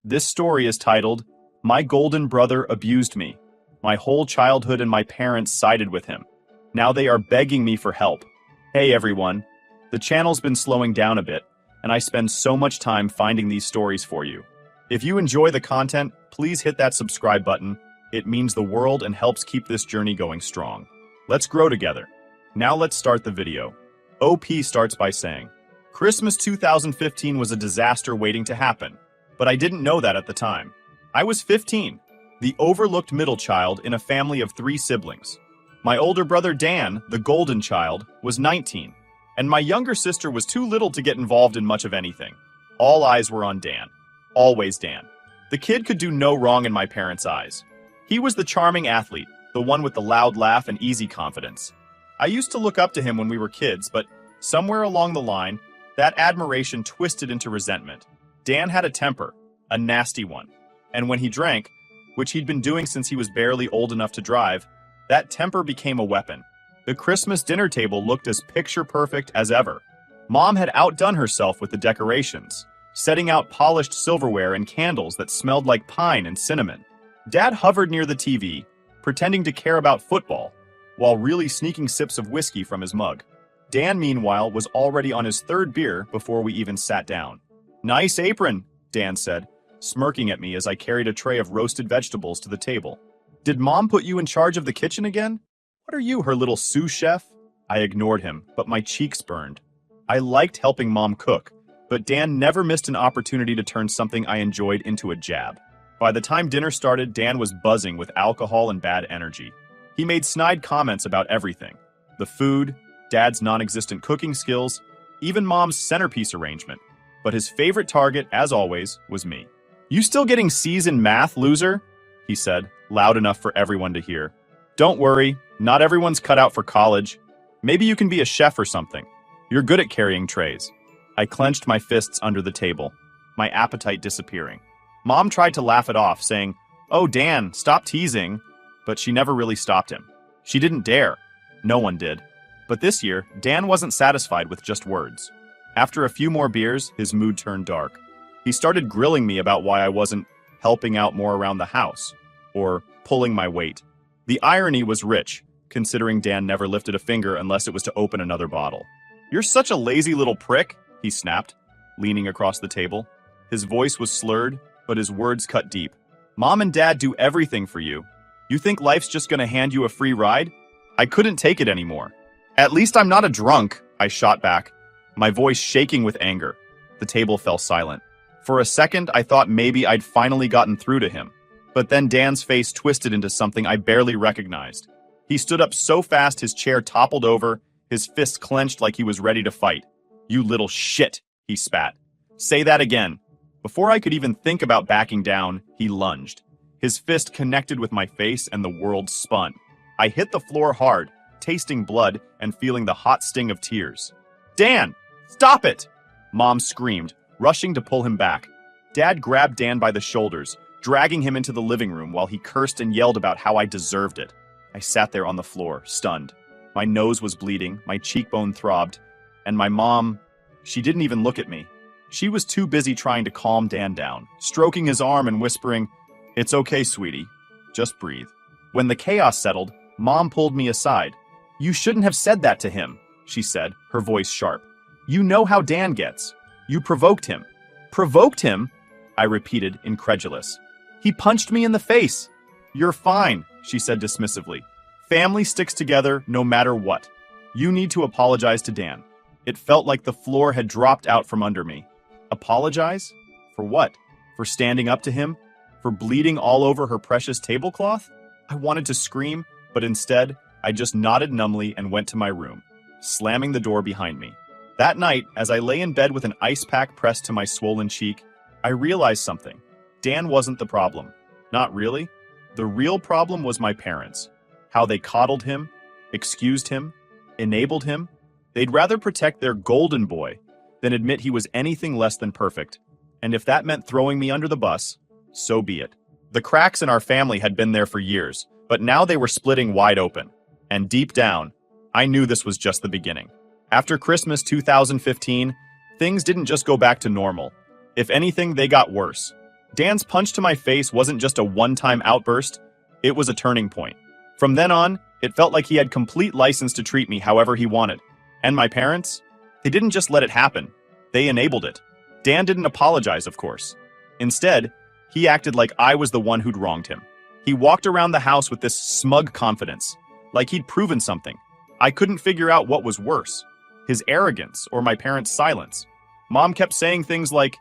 This story is titled, My Golden Brother Abused Me. My whole childhood and my parents sided with him. Now they are begging me for help. Hey everyone. The channel's been slowing down a bit, and I spend so much time finding these stories for you. If you enjoy the content, please hit that subscribe button. It means the world and helps keep this journey going strong. Let's grow together. Now let's start the video. OP starts by saying, Christmas 2015 was a disaster waiting to happen, but I didn't know that at the time. I was 15, the overlooked middle child in a family of 3 siblings. My older brother Dan, the golden child, was 19, and my younger sister was too little to get involved in much of anything. All eyes were on Dan. Always Dan. The kid could do no wrong in my parents' eyes. He was the charming athlete, the one with the loud laugh and easy confidence. I used to look up to him when we were kids, but somewhere along the line, that admiration twisted into resentment. Dan had a temper, a nasty one. And when he drank, which he'd been doing since he was barely old enough to drive, that temper became a weapon. The Christmas dinner table looked as picture-perfect as ever. Mom had outdone herself with the decorations, setting out polished silverware and candles that smelled like pine and cinnamon. Dad hovered near the TV, pretending to care about football, while really sneaking sips of whiskey from his mug. Dan, meanwhile, was already on his 3rd beer before we even sat down. Nice apron, Dan said, smirking at me as I carried a tray of roasted vegetables to the table. Did Mom put you in charge of the kitchen again? What are you, her little sous chef? I ignored him, but my cheeks burned. I liked helping Mom cook, but Dan never missed an opportunity to turn something I enjoyed into a jab. By the time dinner started, Dan was buzzing with alcohol and bad energy. He made snide comments about everything. The food, Dad's non-existent cooking skills, even Mom's centerpiece arrangement. But his favorite target, as always, was me. You still getting C's in math, loser? He said, loud enough for everyone to hear. Don't worry, not everyone's cut out for college. Maybe you can be a chef or something. You're good at carrying trays. I clenched my fists under the table, my appetite disappearing. Mom tried to laugh it off, saying, Oh, Dan, stop teasing. But she never really stopped him. She didn't dare. No one did. But this year, Dan wasn't satisfied with just words. After a few more beers, his mood turned dark. He started grilling me about why I wasn't helping out more around the house, or pulling my weight. The irony was rich, considering Dan never lifted a finger unless it was to open another bottle. You're such a lazy little prick, he snapped, leaning across the table. His voice was slurred, but his words cut deep. Mom and Dad do everything for you. You think life's just gonna hand you a free ride? I couldn't take it anymore. At least I'm not a drunk, I shot back, my voice shaking with anger. The table fell silent. For a second, I thought maybe I'd finally gotten through to him. But then Dan's face twisted into something I barely recognized. He stood up so fast his chair toppled over, his fists clenched like he was ready to fight. You little shit, he spat. Say that again. Before I could even think about backing down, he lunged. His fist connected with my face and the world spun. I hit the floor hard, tasting blood and feeling the hot sting of tears. Dan, stop it! Mom screamed, rushing to pull him back. Dad grabbed Dan by the shoulders, dragging him into the living room while he cursed and yelled about how I deserved it. I sat there on the floor, stunned. My nose was bleeding, my cheekbone throbbed, and my mom, she didn't even look at me. She was too busy trying to calm Dan down, stroking his arm and whispering, It's okay, sweetie. Just breathe. When the chaos settled, Mom pulled me aside. You shouldn't have said that to him, she said, her voice sharp. You know how Dan gets. You provoked him. Provoked him? I repeated, incredulous. He punched me in the face. You're fine, she said dismissively. Family sticks together no matter what. You need to apologize to Dan. It felt like the floor had dropped out from under me. Apologize? For what? For standing up to him? For bleeding all over her precious tablecloth? I wanted to scream, but instead, I just nodded numbly and went to my room, slamming the door behind me. That night, as I lay in bed with an ice pack pressed to my swollen cheek, I realized something. Dan wasn't the problem. Not really. The real problem was my parents. How they coddled him, excused him, enabled him. They'd rather protect their golden boy than admit he was anything less than perfect. And if that meant throwing me under the bus, so be it. The cracks in our family had been there for years, but now they were splitting wide open. And deep down, I knew this was just the beginning. After Christmas 2015, things didn't just go back to normal. If anything, they got worse. Dan's punch to my face wasn't just a one-time outburst, it was a turning point. From then on, it felt like he had complete license to treat me however he wanted. And my parents? They didn't just let it happen, they enabled it. Dan didn't apologize, of course. Instead, he acted like I was the one who'd wronged him. He walked around the house with this smug confidence, like he'd proven something. I couldn't figure out what was worse, his arrogance or my parents' silence. Mom kept saying things like,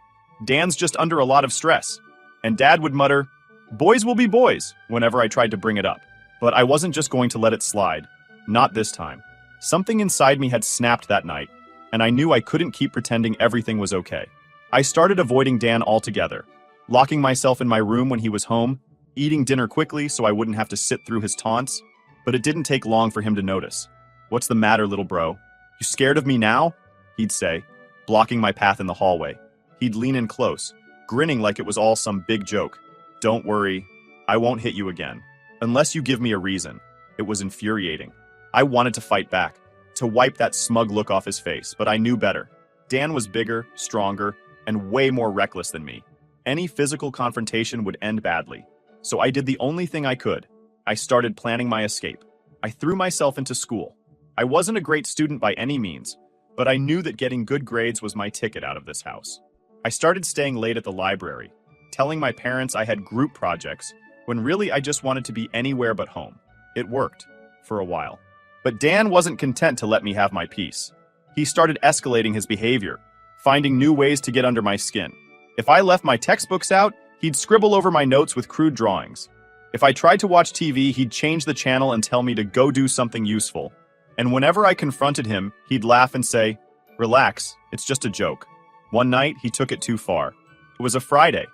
"Dan's just under a lot of stress." And Dad would mutter, "Boys will be boys," whenever I tried to bring it up. But I wasn't just going to let it slide. Not this time. Something inside me had snapped that night, and I knew I couldn't keep pretending everything was okay. I started avoiding Dan altogether, locking myself in my room when he was home, eating dinner quickly so I wouldn't have to sit through his taunts. But it didn't take long for him to notice. "What's the matter, little bro? You scared of me now?" he'd say, blocking my path in the hallway. He'd lean in close, grinning like it was all some big joke. "Don't worry, I won't hit you again. Unless you give me a reason." It was infuriating. I wanted to fight back, to wipe that smug look off his face, but I knew better. Dan was bigger, stronger, and way more reckless than me. Any physical confrontation would end badly. So I did the only thing I could. I started planning my escape. I threw myself into school. I wasn't a great student by any means, but I knew that getting good grades was my ticket out of this house. I started staying late at the library, telling my parents I had group projects, when really I just wanted to be anywhere but home. It worked, for a while. But Dan wasn't content to let me have my peace. He started escalating his behavior, finding new ways to get under my skin. If I left my textbooks out, he'd scribble over my notes with crude drawings. If I tried to watch TV, he'd change the channel and tell me to go do something useful. And whenever I confronted him, he'd laugh and say, "Relax, it's just a joke." One night, he took it too far. It was a Friday,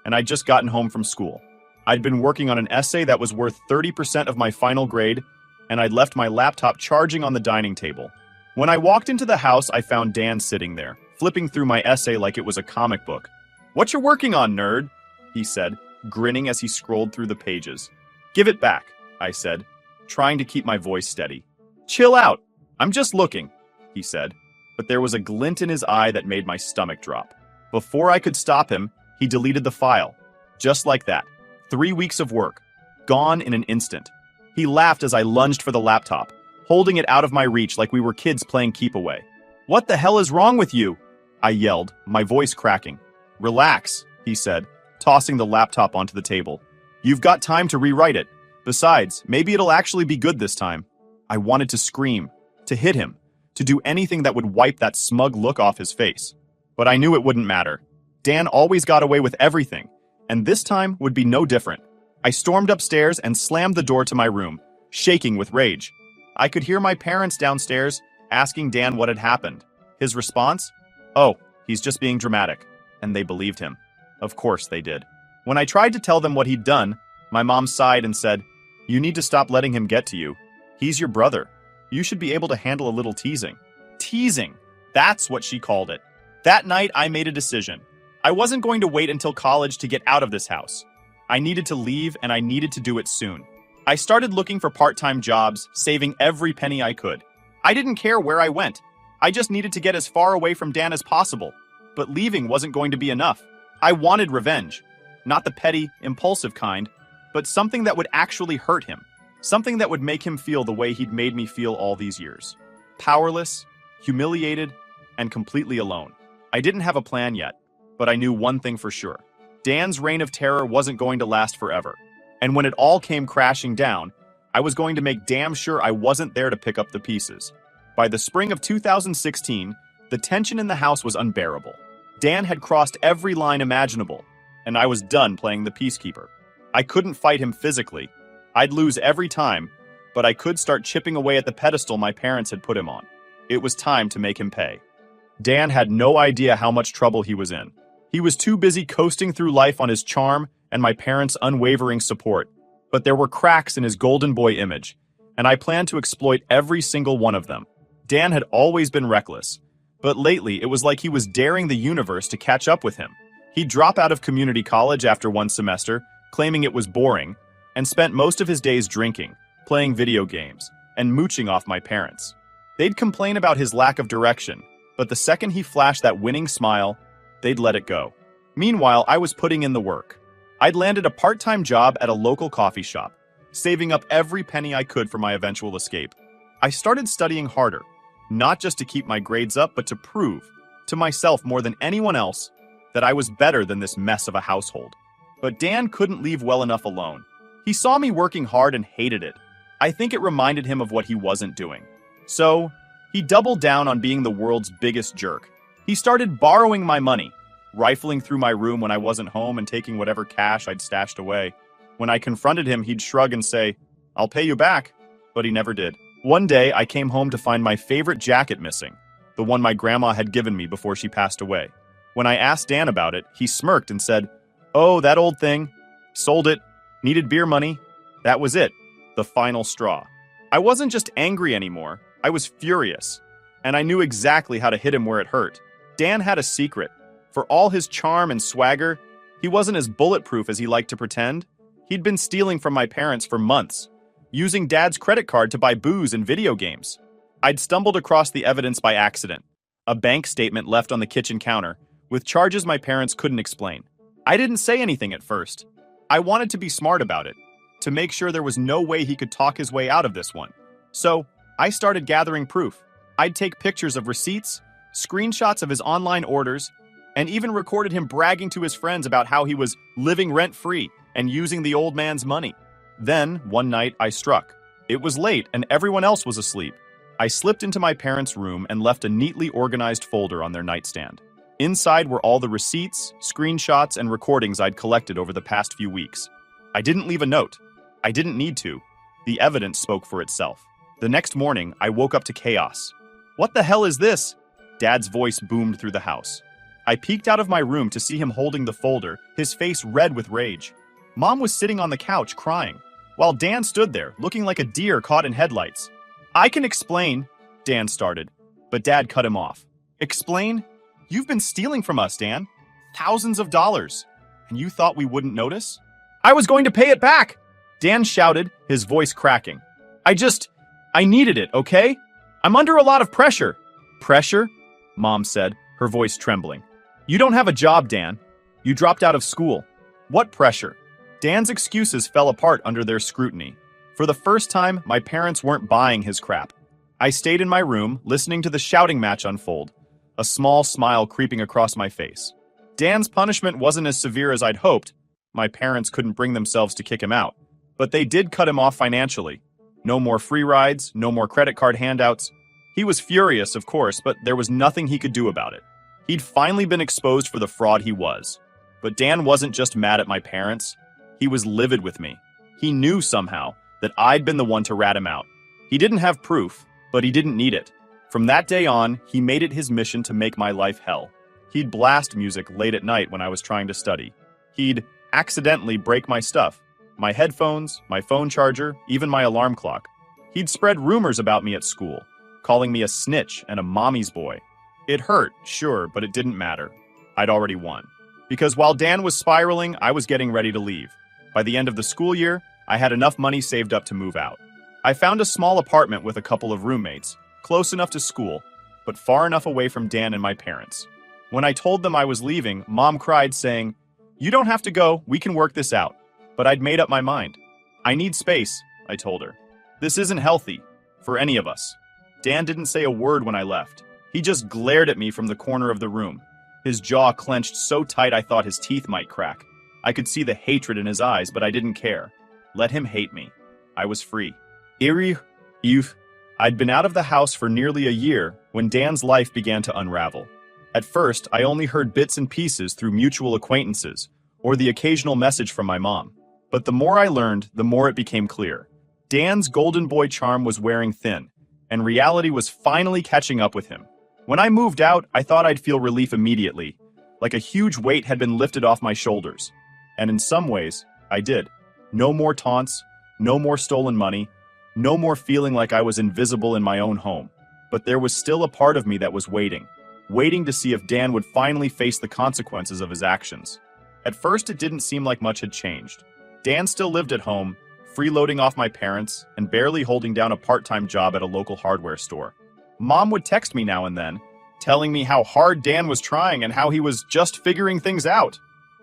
and I'd just gotten home from school. I'd been working on an essay that was worth 30% of my final grade, and I'd left my laptop charging on the dining table. When I walked into the house, I found Dan sitting there, flipping through my essay like it was a comic book. "What you working on, nerd?" he said, grinning as he scrolled through the pages. "Give it back," I said, trying to keep my voice steady. "Chill out. I'm just looking," he said, but there was a glint in his eye that made my stomach drop. Before I could stop him, he deleted the file. Just like that. 3 weeks of work. Gone in an instant. He laughed as I lunged for the laptop, holding it out of my reach like we were kids playing keep away. "What the hell is wrong with you?" I yelled, my voice cracking. "Relax," he said, tossing the laptop onto the table. "You've got time to rewrite it. Besides, maybe it'll actually be good this time." I wanted to scream, to hit him, to do anything that would wipe that smug look off his face. But I knew it wouldn't matter. Dan always got away with everything, and this time would be no different. I stormed upstairs and slammed the door to my room, shaking with rage. I could hear my parents downstairs asking Dan what had happened. His response? "Oh, he's just being dramatic." And they believed him. Of course they did. When I tried to tell them what he'd done, my mom sighed and said, "You need to stop letting him get to you. He's your brother. You should be able to handle a little teasing." Teasing! That's what she called it. That night, I made a decision. I wasn't going to wait until college to get out of this house. I needed to leave, and I needed to do it soon. I started looking for part-time jobs, saving every penny I could. I didn't care where I went. I just needed to get as far away from Dan as possible. But leaving wasn't going to be enough. I wanted revenge. Not the petty, impulsive kind, but something that would actually hurt him. Something that would make him feel the way he'd made me feel all these years. Powerless, humiliated, and completely alone. I didn't have a plan yet, but I knew one thing for sure. Dan's reign of terror wasn't going to last forever. And when it all came crashing down, I was going to make damn sure I wasn't there to pick up the pieces. By the spring of 2016, the tension in the house was unbearable. Dan had crossed every line imaginable, and I was done playing the peacekeeper. I couldn't fight him physically. I'd lose every time, but I could start chipping away at the pedestal my parents had put him on. It was time to make him pay. Dan had no idea how much trouble he was in. He was too busy coasting through life on his charm and my parents' unwavering support. But there were cracks in his golden boy image, and I planned to exploit every single one of them. Dan had always been reckless, but lately it was like he was daring the universe to catch up with him. He'd drop out of community college after one semester, claiming it was boring, and spent most of his days drinking, playing video games, and mooching off my parents. They'd complain about his lack of direction, but the second he flashed that winning smile, they'd let it go. Meanwhile, I was putting in the work. I'd landed a part-time job at a local coffee shop, saving up every penny I could for my eventual escape. I started studying harder, not just to keep my grades up, but to prove, to myself more than anyone else, that I was better than this mess of a household. But Dan couldn't leave well enough alone. He saw me working hard and hated it. I think it reminded him of what he wasn't doing. So, he doubled down on being the world's biggest jerk. He started borrowing my money, rifling through my room when I wasn't home and taking whatever cash I'd stashed away. When I confronted him, he'd shrug and say, "I'll pay you back," but he never did. One day, I came home to find my favorite jacket missing, the one my grandma had given me before she passed away. When I asked Dan about it, he smirked and said, "Oh, that old thing. Sold it. Needed beer money." That was it. The final straw. I wasn't just angry anymore. I was furious. And I knew exactly how to hit him where it hurt. Dan had a secret. For all his charm and swagger, he wasn't as bulletproof as he liked to pretend. He'd been stealing from my parents for months, using Dad's credit card to buy booze and video games. I'd stumbled across the evidence by accident. A bank statement left on the kitchen counter, with charges my parents couldn't explain. I didn't say anything at first. I wanted to be smart about it, to make sure there was no way he could talk his way out of this one. So, I started gathering proof. I'd take pictures of receipts, screenshots of his online orders, and even recorded him bragging to his friends about how he was living rent-free and using the old man's money. Then, one night, I struck. It was late and everyone else was asleep. I slipped into my parents' room and left a neatly organized folder on their nightstand. Inside were all the receipts, screenshots, and recordings I'd collected over the past few weeks. I didn't leave a note. I didn't need to. The evidence spoke for itself. The next morning, I woke up to chaos. "What the hell is this?" Dad's voice boomed through the house. I peeked out of my room to see him holding the folder, his face red with rage. Mom was sitting on the couch crying, while Dan stood there, looking like a deer caught in headlights. "I can explain," Dan started, but Dad cut him off. "Explain? You've been stealing from us, Dan. Thousands of dollars. And you thought we wouldn't notice?" "I was going to pay it back!" Dan shouted, his voice cracking. I needed it, okay? I'm under a lot of pressure." "Pressure?" Mom said, her voice trembling. "You don't have a job, Dan. You dropped out of school. What pressure?" Dan's excuses fell apart under their scrutiny. For the first time, my parents weren't buying his crap. I stayed in my room, listening to the shouting match unfold, a small smile creeping across my face. Dan's punishment wasn't as severe as I'd hoped. My parents couldn't bring themselves to kick him out. But they did cut him off financially. No more free rides, no more credit card handouts. He was furious, of course, but there was nothing he could do about it. He'd finally been exposed for the fraud he was. But Dan wasn't just mad at my parents. He was livid with me. He knew somehow that I'd been the one to rat him out. He didn't have proof, but he didn't need it. From that day on, he made it his mission to make my life hell. He'd blast music late at night when I was trying to study. He'd accidentally break my stuff. My headphones, my phone charger, even my alarm clock. He'd spread rumors about me at school, calling me a snitch and a mommy's boy. It hurt, sure, but it didn't matter. I'd already won. Because while Dan was spiraling, I was getting ready to leave. By the end of the school year, I had enough money saved up to move out. I found a small apartment with a couple of roommates, close enough to school, but far enough away from Dan and my parents. When I told them I was leaving, Mom cried, saying, "You don't have to go, we can work this out." But I'd made up my mind. "I need space," I told her. "This isn't healthy, for any of us." Dan didn't say a word when I left. He just glared at me from the corner of the room. His jaw clenched so tight I thought his teeth might crack. I could see the hatred in his eyes, but I didn't care. Let him hate me. I was free. I'd been out of the house for nearly a year when Dan's life began to unravel. At first, I only heard bits and pieces through mutual acquaintances or the occasional message from my mom. But the more I learned, the more it became clear. Dan's golden boy charm was wearing thin, and reality was finally catching up with him. When I moved out, I thought I'd feel relief immediately, like a huge weight had been lifted off my shoulders. And in some ways, I did. No more taunts, no more stolen money, no more feeling like I was invisible in my own home. But there was still a part of me that was waiting to see if Dan would finally face the consequences of his actions. At first, it didn't seem like much had changed. Dan still lived at home, freeloading off my parents and barely holding down a part-time job at a local hardware store. Mom would text me now and then, telling me how hard Dan was trying and how he was just figuring things out.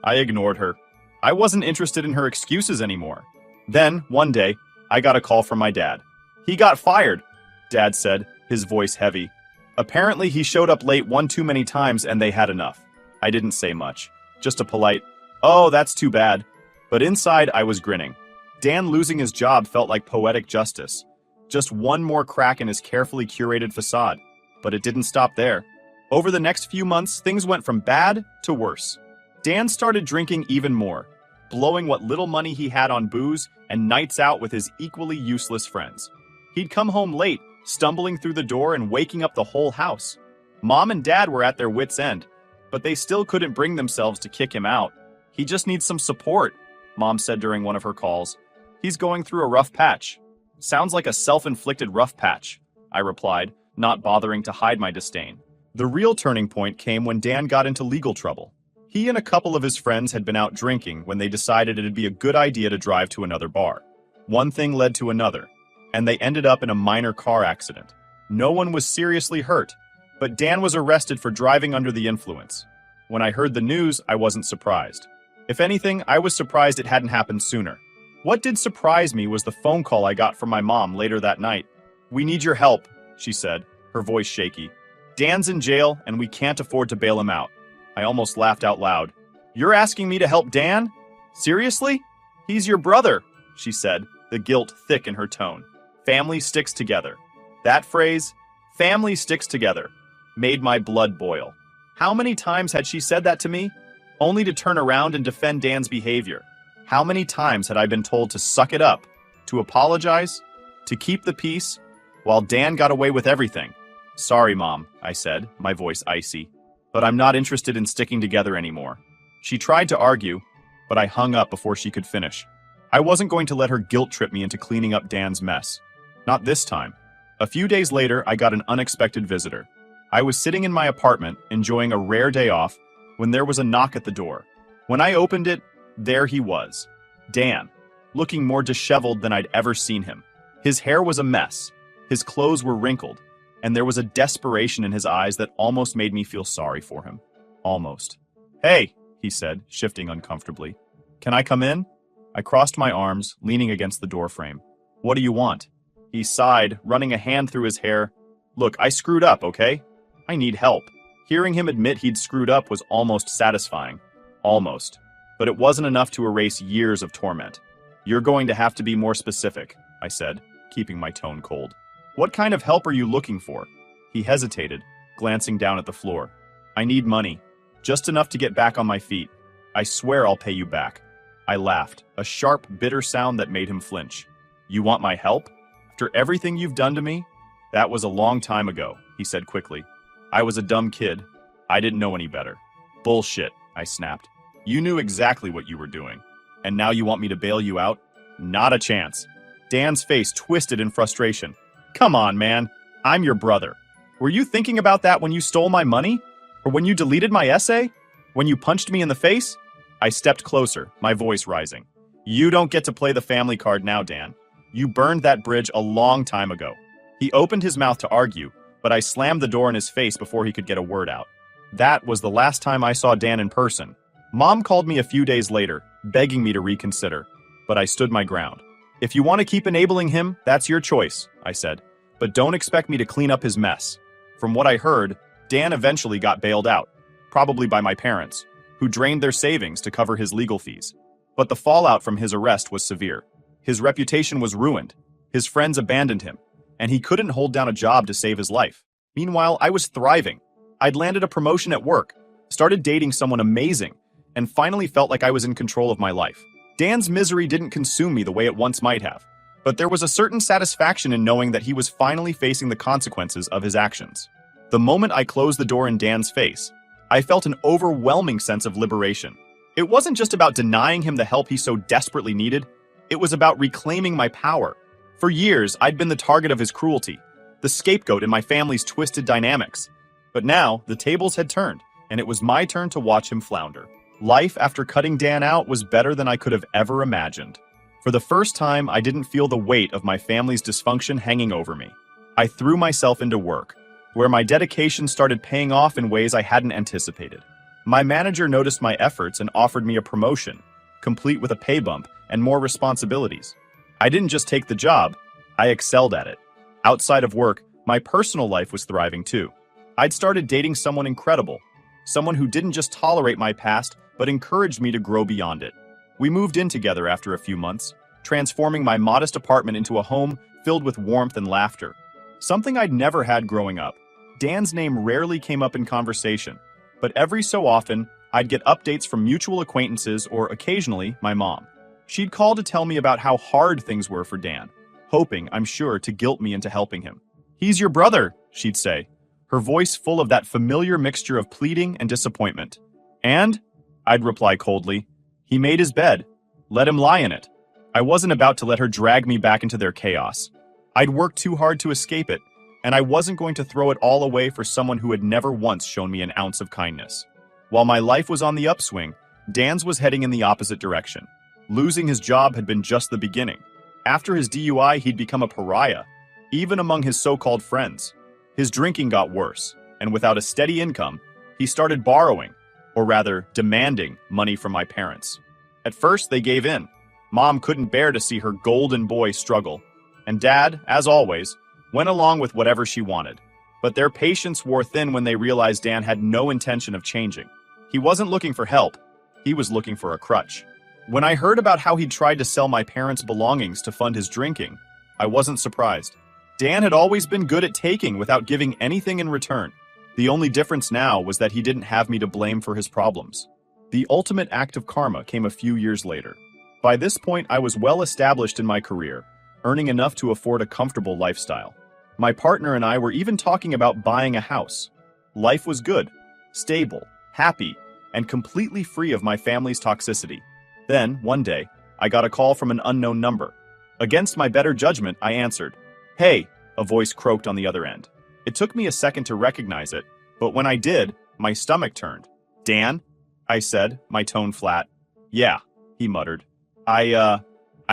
I ignored her. I wasn't interested in her excuses anymore. Then, one day, I got a call from my dad. He got fired, Dad said, his voice heavy. Apparently, he showed up late one too many times and they had enough. I didn't say much. Just a polite, "Oh, that's too bad." But inside, I was grinning. Dan losing his job felt like poetic justice. Just one more crack in his carefully curated facade. But it didn't stop there. Over the next few months, things went from bad to worse. Dan started drinking even more, blowing what little money he had on booze and nights out with his equally useless friends. He'd come home late, stumbling through the door and waking up the whole house. Mom and Dad were at their wits' end, but they still couldn't bring themselves to kick him out. "He just needs some support," Mom said during one of her calls. "He's going through a rough patch." "Sounds like a self-inflicted rough patch," I replied, not bothering to hide my disdain. The real turning point came when Dan got into legal trouble. He and a couple of his friends had been out drinking when they decided it'd be a good idea to drive to another bar. One thing led to another, and they ended up in a minor car accident. No one was seriously hurt, but Dan was arrested for driving under the influence. When I heard the news, I wasn't surprised. If anything, I was surprised it hadn't happened sooner. What did surprise me was the phone call I got from my mom later that night. "We need your help," she said, her voice shaky. "Dan's in jail, and we can't afford to bail him out." I almost laughed out loud. "You're asking me to help Dan? Seriously? He's your brother," she said, the guilt thick in her tone. "Family sticks together." That phrase, "family sticks together," made my blood boil. How many times had she said that to me, only to turn around and defend Dan's behavior? How many times had I been told to suck it up, to apologize, to keep the peace, while Dan got away with everything? "Sorry, Mom," I said, my voice icy, "but I'm not interested in sticking together anymore." She tried to argue, but I hung up before she could finish. I wasn't going to let her guilt trip me into cleaning up Dan's mess. Not this time. A few days later, I got an unexpected visitor. I was sitting in my apartment, enjoying a rare day off, when there was a knock at the door. When I opened it, there he was. Dan, looking more disheveled than I'd ever seen him. His hair was a mess, his clothes were wrinkled, and there was a desperation in his eyes that almost made me feel sorry for him. Almost. "Hey," he said, shifting uncomfortably. "Can I come in?" I crossed my arms, leaning against the doorframe. "What do you want?" He sighed, running a hand through his hair. "Look, I screwed up, okay? I need help." Hearing him admit he'd screwed up was almost satisfying. Almost. But it wasn't enough to erase years of torment. "You're going to have to be more specific," I said, keeping my tone cold. "What kind of help are you looking for?" He hesitated, glancing down at the floor. "I need money. Just enough to get back on my feet. I swear I'll pay you back." I laughed, a sharp, bitter sound that made him flinch. "You want my help? After everything you've done to me?" "That was a long time ago," he said quickly. "I was a dumb kid. I didn't know any better." "Bullshit," I snapped. "You knew exactly what you were doing. And now you want me to bail you out? Not a chance." Dan's face twisted in frustration. "Come on, man. I'm your brother. Were you thinking about that when you stole my money? Or when you deleted my essay? When you punched me in the face?" I stepped closer, my voice rising. "You don't get to play the family card now, Dan. You burned that bridge a long time ago." He opened his mouth to argue, but I slammed the door in his face before he could get a word out. That was the last time I saw Dan in person. Mom called me a few days later, begging me to reconsider, but I stood my ground. "If you want to keep enabling him, that's your choice," I said, "but don't expect me to clean up his mess." From what I heard, Dan eventually got bailed out, probably by my parents, who drained their savings to cover his legal fees. But the fallout from his arrest was severe. His reputation was ruined, his friends abandoned him, and he couldn't hold down a job to save his life. Meanwhile, I was thriving. I'd landed a promotion at work, started dating someone amazing, and finally felt like I was in control of my life. Dan's misery didn't consume me the way it once might have, but there was a certain satisfaction in knowing that he was finally facing the consequences of his actions. The moment I closed the door in Dan's face, I felt an overwhelming sense of liberation. It wasn't just about denying him the help he so desperately needed, it was about reclaiming my power. For years, I'd been the target of his cruelty, the scapegoat in my family's twisted dynamics. But now, the tables had turned, and it was my turn to watch him flounder. Life after cutting Dan out was better than I could have ever imagined. For the first time, I didn't feel the weight of my family's dysfunction hanging over me. I threw myself into work, where my dedication started paying off in ways I hadn't anticipated. My manager noticed my efforts and offered me a promotion, complete with a pay bump and more responsibilities. I didn't just take the job, I excelled at it. Outside of work, my personal life was thriving too. I'd started dating someone incredible, someone who didn't just tolerate my past, but encouraged me to grow beyond it. We moved in together after a few months, transforming my modest apartment into a home filled with warmth and laughter. Something I'd never had growing up. Dan's name rarely came up in conversation, but every so often, I'd get updates from mutual acquaintances or occasionally my mom. She'd call to tell me about how hard things were for Dan, hoping, I'm sure, to guilt me into helping him. "He's your brother," she'd say, her voice full of that familiar mixture of pleading and disappointment. "And?" I'd reply coldly, "He made his bed. Let him lie in it." I wasn't about to let her drag me back into their chaos. I'd worked too hard to escape it, and I wasn't going to throw it all away for someone who had never once shown me an ounce of kindness. While my life was on the upswing, Dan's was heading in the opposite direction. Losing his job had been just the beginning. After his DUI, he'd become a pariah, even among his so-called friends. His drinking got worse, and without a steady income, he started borrowing, or rather, demanding money from my parents. At first, they gave in. Mom couldn't bear to see her golden boy struggle, and Dad, as always, went along with whatever she wanted. But their patience wore thin when they realized Dan had no intention of changing. He wasn't looking for help, he was looking for a crutch. When I heard about how he'd tried to sell my parents' belongings to fund his drinking, I wasn't surprised. Dan had always been good at taking without giving anything in return. The only difference now was that he didn't have me to blame for his problems. The ultimate act of karma came a few years later. By this point, I was well established in my career, earning enough to afford a comfortable lifestyle. My partner and I were even talking about buying a house. Life was good, stable, happy, and completely free of my family's toxicity. Then, one day, I got a call from an unknown number. Against my better judgment, I answered. "Hey," a voice croaked on the other end. It took me a second to recognize it, but when I did, my stomach turned. "Dan?" I said, my tone flat. "Yeah," he muttered. I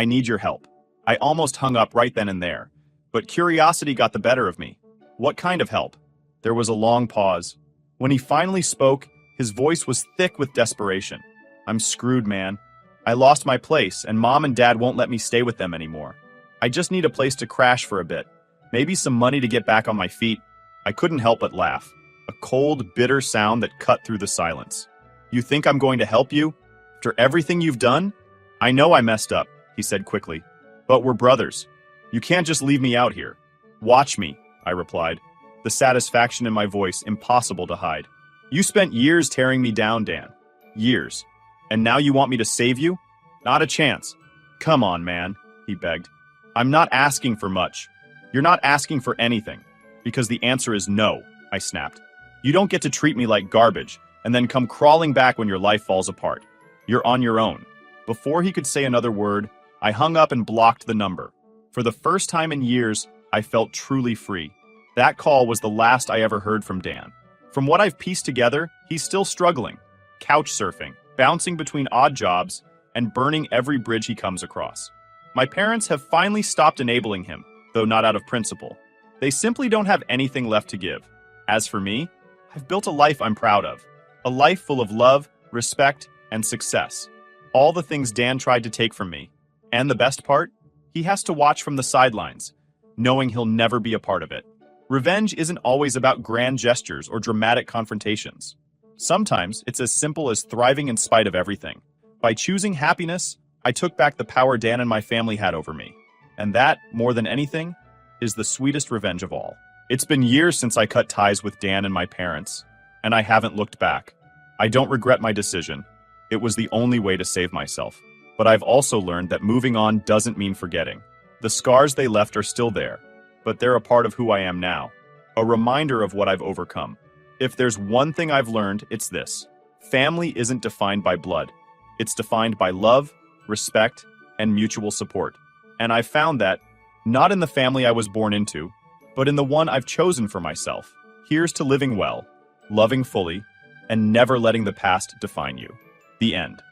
need your help." I almost hung up right then and there, but curiosity got the better of me. "What kind of help?" There was a long pause. When he finally spoke, his voice was thick with desperation. "I'm screwed, man. I lost my place, and Mom and Dad won't let me stay with them anymore. I just need a place to crash for a bit. Maybe some money to get back on my feet." I couldn't help but laugh, a cold, bitter sound that cut through the silence. "You think I'm going to help you? After everything you've done?" "I know I messed up," he said quickly. "But we're brothers. You can't just leave me out here." "Watch me," I replied, the satisfaction in my voice impossible to hide. "You spent years tearing me down, Dan. Years. And now you want me to save you? Not a chance." "Come on, man," he begged. "I'm not asking for much. You're not asking for anything. Because the answer is no," I snapped. "You don't get to treat me like garbage and then come crawling back when your life falls apart. You're on your own." Before he could say another word, I hung up and blocked the number. For the first time in years, I felt truly free. That call was the last I ever heard from Dan. From what I've pieced together, he's still struggling, couch surfing, bouncing between odd jobs, and burning every bridge he comes across. My parents have finally stopped enabling him, though not out of principle. They simply don't have anything left to give. As for me, I've built a life I'm proud of. A life full of love, respect, and success. All the things Dan tried to take from me. And the best part? He has to watch from the sidelines, knowing he'll never be a part of it. Revenge isn't always about grand gestures or dramatic confrontations. Sometimes it's as simple as thriving in spite of everything. By choosing happiness, I took back the power Dan and my family had over me. And that, more than anything, is the sweetest revenge of all. It's been years since I cut ties with Dan and my parents, and I haven't looked back. I don't regret my decision. It was the only way to save myself. But I've also learned that moving on doesn't mean forgetting. The scars they left are still there, but they're a part of who I am now. A reminder of what I've overcome. If there's one thing I've learned, it's this. Family isn't defined by blood. It's defined by love, respect, and mutual support. And I've found that, not in the family I was born into, but in the one I've chosen for myself. Here's to living well, loving fully, and never letting the past define you. The end.